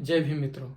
जय भीम मित्रों।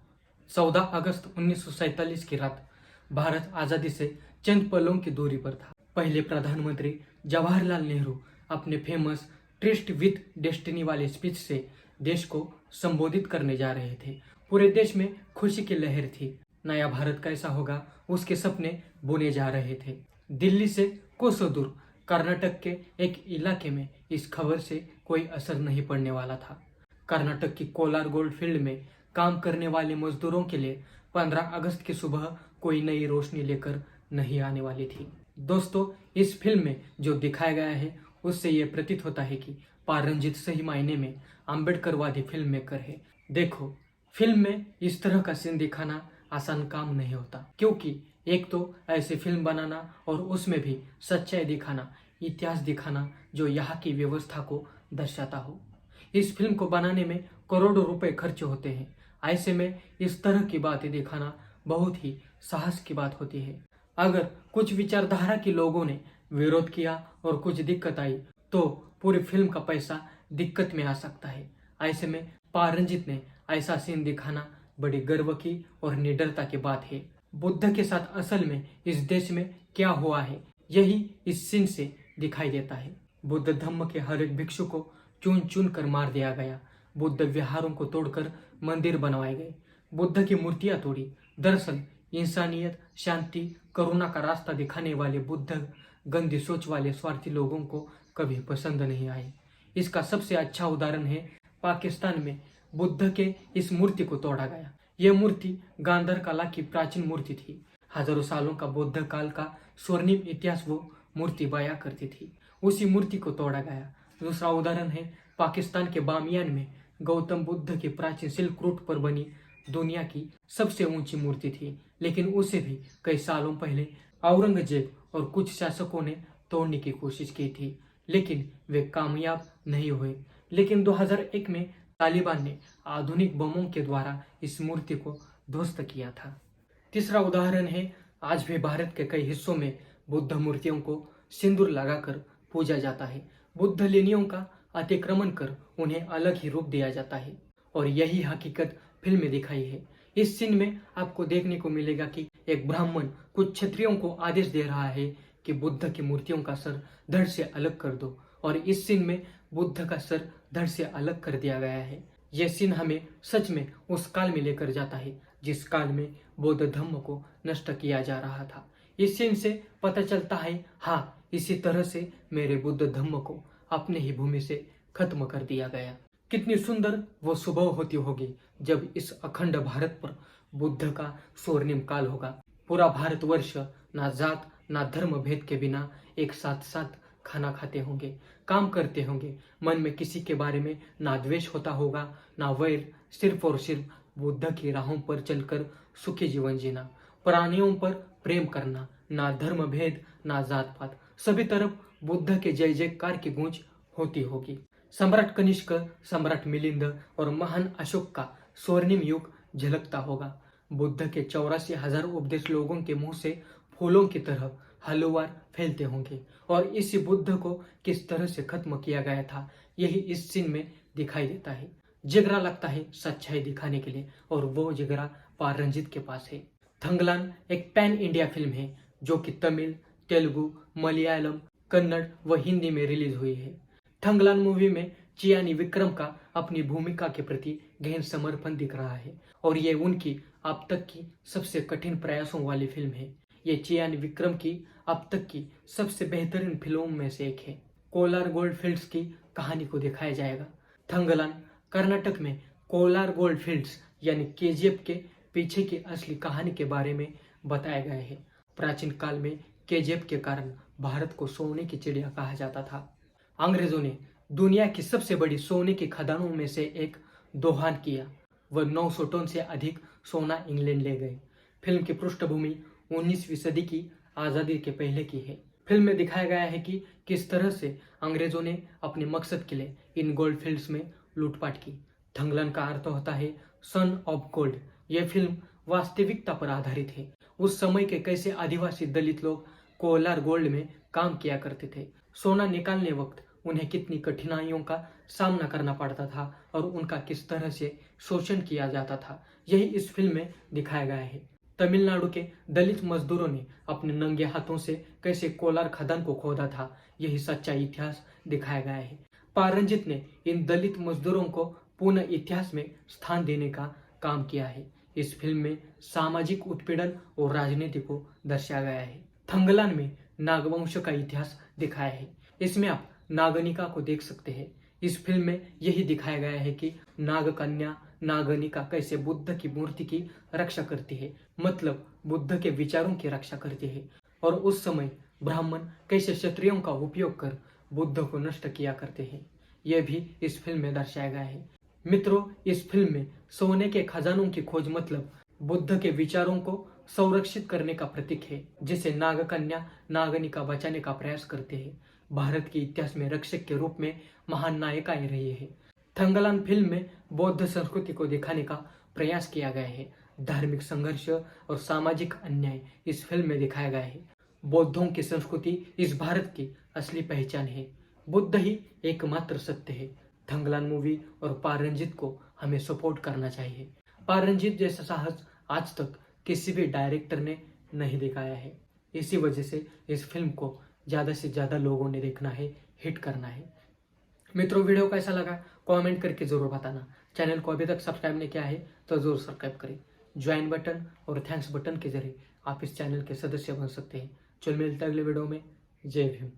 14 अगस्त 1947 की रात भारत आज़ादी से चंद पलों की दूरी पर था। पहले प्रधानमंत्री जवाहरलाल नेहरू अपने फेमस ट्रस्ट विथ डेस्टिनी वाले स्पीच से देश को संबोधित करने जा रहे थे। पूरे देश में खुशी की लहर थी। नया भारत कैसा होगा उसके सपने बुने जा रहे थे। दिल्ली से कोसों दूर कर्नाटक के एक इलाके में इस खबर से कोई असर नहीं पड़ने वाला था। कर्नाटक की कोलार गोल्ड फील्ड में काम करने वाले मजदूरों के लिए 15 अगस्त की सुबह कोई नई रोशनी लेकर नहीं आने वाली थी। दोस्तों, इस फिल्म में जो दिखाया गया है उससे ये प्रतीत होता है कि रंजीत सही मायने में अम्बेडकरवादी फिल्म मेकर है। देखो, फिल्म में इस तरह का सीन दिखाना आसान काम नहीं होता, क्योंकि एक तो ऐसी फिल्म बनाना और उसमें भी सच्चाई दिखाना, इतिहास दिखाना जो यहाँ की व्यवस्था को दर्शाता हो। इस फिल्म को बनाने में करोड़ों रुपए खर्च होते हैं। ऐसे में इस तरह की बातें दिखाना बहुत ही साहस की बात होती है। अगर कुछ विचारधारा के लोगों ने विरोध किया और कुछ दिक्कत आई तो पूरी फिल्म का पैसा दिक्कत में आ सकता है। ऐसे में रंजीत ने ऐसा सीन दिखाना बड़ी गर्व की और निडरता की बात है। बुद्ध के साथ असल में इस देश में क्या हुआ है यही इस सीन से दिखाई देता है। बुद्ध धम्म के हर एक भिक्षु को चुन चुन कर मार दिया गया। बुद्ध विहारों को तोड़कर मंदिर बनवाए गए। बुद्ध की मूर्तियां तोड़ी। दरअसल इंसानियत, शांति, करुणा का रास्ता दिखाने वाले बुद्ध गंदी सोच वाले स्वार्थी लोगों को कभी पसंद नहीं आए। इसका सबसे अच्छा उदाहरण है पाकिस्तान में बुद्ध के इस मूर्ति को तोड़ा गया। यह मूर्ति गांधर कला की प्राचीन मूर्ति थी। हजारों सालों का बौद्ध काल का स्वर्णिम इतिहास वो मूर्ति बयां करती थी। उसी मूर्ति को तोड़ा गया। दूसरा उदाहरण है पाकिस्तान के बामियान में गौतम बुद्ध की प्राचीन सिल्क रूट पर बनी दुनिया की सबसे ऊंची मूर्ति थी, लेकिन उसे भी कई सालों पहले औरंगजेब और कुछ शासकों ने तोड़ने की कोशिश की थी, लेकिन वे कामयाब नहीं हुए। लेकिन 2001 में तालिबान ने आधुनिक बमों के द्वारा इस मूर्ति को ध्वस्त किया था। तीसरा उदाहरण है आज भी भारत के कई हिस्सों में बुद्ध मूर्तियों को सिंदूर लगाकर पूजा जाता है। बुद्ध लिनियों का अतिक्रमण कर उन्हें अलग ही रूप दिया जाता है और यही हकीकत फिल्म में दिखाई है। इस सीन में आपको देखने को मिलेगा कि एक ब्राह्मण कुछ क्षत्रियों को आदेश दे रहा है कि बुद्ध की मूर्तियों का सर धड़ से अलग कर दो, और इस सीन में बुद्ध का सर धड़ से अलग कर दिया गया है। यह सीन हमें सच में उस काल में लेकर जाता है जिस काल में बौद्ध धर्म को नष्ट किया जा रहा था। इस सीन से पता चलता है, हाँ, इसी तरह से मेरे बुद्ध धर्म को अपने ही भूमि से खत्म कर दिया गया। कितनी सुंदर वो सुबह होती होगी जब इस अखंड भारत पर बुद्ध का स्वर्णिम काल होगा। पूरा भारतवर्ष ना जात ना धर्म भेद के बिना एक साथ साथ खाना खाते होंगे, काम करते होंगे। मन में किसी के बारे में ना द्वेष होता होगा ना वैर, सिर्फ और सिर्फ बुद्ध की राहों पर चलकर सुखी जीवन जीना, प्राणियों पर प्रेम करना, ना धर्म भेद ना जात पात, सभी तरफ बुद्ध के जय जयकार की गूंज होती होगी। सम्राट कनिष्क, सम्राट मिलिंद और महान अशोक का स्वर्णिम युग झलकता होगा। बुद्ध के 84,000 उपदेश लोगों के मुंह से फूलों की तरह हलुवार फैलते होंगे, और इसी बुद्ध को किस तरह से खत्म किया गया था यही इस सीन में दिखाई देता है। जिगरा लगता है सच्चाई दिखाने के लिए, और वो जिगरा रंजीत के पास है। थंगलान एक पैन इंडिया फिल्म है जो कि तमिल, तेलुगु, मलयालम, कन्नड़ व हिंदी में रिलीज हुई है। थंगलान मूवी में चियानी विक्रम का अपनी भूमिका के प्रति गहन समर्पण दिख रहा है, और ये उनकी अब तक की सबसे कठिन प्रयासों वाली फिल्म है। ये चियानी विक्रम की अब तक की सबसे बेहतरीन फिल्मों में से एक है। कोलार गोल्ड फील्ड्स की कहानी को दिखाया जाएगा। थंगलान कर्नाटक में कोलार गोल्ड फील्ड्स यानी केजीएफ के पीछे की असली कहानी के बारे में बताया गया है। प्राचीन काल में केजीएफ के कारण भारत को सोने की चिड़िया कहा जाता था। अंग्रेजों ने दुनिया की सबसे बड़ी सोने की खदानों में से एक दोहन किया। वह 900 टन से अधिक सोना इंग्लैंड ले गए। फिल्म की पृष्ठभूमि 19वीं सदी की आजादी के पहले की है। फिल्म में दिखाया गया है कि किस तरह से अंग्रेजों ने अपने मकसद के लिए इन गोल्ड फील्ड्स में लूटपाट की। थंगलन का अर्थ होता है सन ऑफ गोल्ड। यह फिल्म वास्तविकता पर आधारित है। उस समय के कैसे आदिवासी दलित लोग कोलार गोल्ड में काम किया करते थे। सोना निकालने वक्त उन्हें कितनी कठिनाइयों का सामना करना पड़ता था और उनका किस तरह से शोषण किया जाता था, यही इस फिल्म में दिखाया गया है। तमिलनाडु के दलित मजदूरों ने अपने नंगे हाथों से कैसे कोलार खदान को खोदा था, यही सच्चा इतिहास दिखाया गया है। पारंजित ने इन दलित मजदूरों को पुनः इतिहास में स्थान देने का काम किया है। इस फिल्म में सामाजिक उत्पीड़न और राजनीति को दर्शाया गया है। थंगलान में नागवंश का इतिहास दिखाया है। इसमें आप नागनिका को देख सकते हैं। इस फिल्म में यही दिखाया गया है कि नागकन्या नागनिका कैसे बुद्ध की मूर्ति की रक्षा करती है, मतलब बुद्ध के विचारों की रक्षा करती है, और उस समय ब्राह्मण कैसे क्षत्रियों का उपयोग कर बुद्ध को नष्ट किया करते हैं, यह भी इस फिल्म में दर्शाया गया है। मित्रों, इस फिल्म में सोने के खजानों की खोज मतलब बुद्ध के विचारों को संरक्षित करने का प्रतीक है, जिसे नागकन्या नागनिका बचाने का प्रयास करते हैं। भारत के इतिहास में रक्षक के रूप में महान नायिकाएं रही है। थंगलान फिल्म में बौद्ध संस्कृति को दिखाने का प्रयास किया गया है। धार्मिक संघर्ष और सामाजिक अन्याय इस फिल्म में दिखाया गया है। बौद्धों की संस्कृति इस भारत की असली पहचान है। बुद्ध ही एकमात्र सत्य है। थंगलान मूवी और पारंजित को हमें सपोर्ट करना चाहिए। पारंजित जैसा साहस आज तक किसी भी डायरेक्टर ने नहीं दिखाया है। इसी वजह से इस फिल्म को ज़्यादा से ज़्यादा लोगों ने देखना है, हिट करना है। मित्रों, वीडियो कैसा लगा कमेंट करके जरूर बताना। चैनल को अभी तक सब्सक्राइब नहीं किया है तो जरूर सब्सक्राइब करें। ज्वाइन बटन और थैंक्स बटन के जरिए आप इस चैनल के सदस्य बन सकते हैं। चल मिलते हैं अगले वीडियो में। जय भीम।